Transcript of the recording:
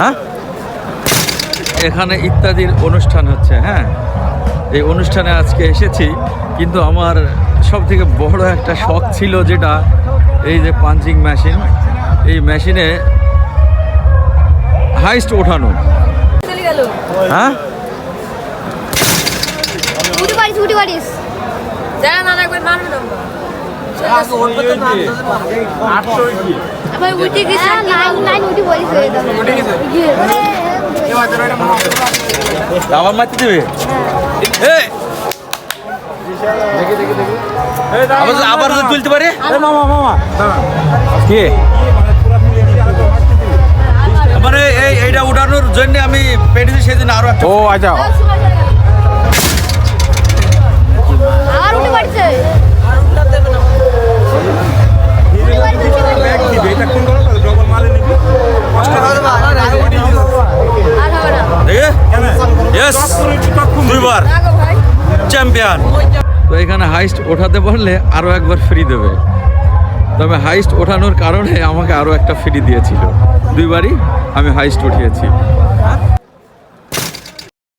হ্যাঁ, এখানে ইত্যাদির অনুষ্ঠান হচ্ছে। হ্যাঁ, এই অনুষ্ঠানে আজকে এসেছি, কিন্তু আমার সব থেকে বড় একটা শখ ছিল যেটা এই যে পাঞ্চিং মেশিন, এই মেশিনে হাইস্ট ওঠানো। হ্যাঁ, আবার মারতে দেবে। আবার তুলতে পারে কে? মানে এইটা উঠানোর জন্য আমি পেটেছি, সেদিন আরো একটা। ও আচ্ছা, দুইবার চ্যাম্পিয়ন। তো এখানে হাইস্ট ওঠাতে পারলে আরো একবার ফ্রি দেবে। তবে হাইস্ট ওঠানোর কারণে আমাকে আরো একটা ফ্রি দিয়েছিল। দুইবারই আমি হাইস্ট উঠিয়েছি।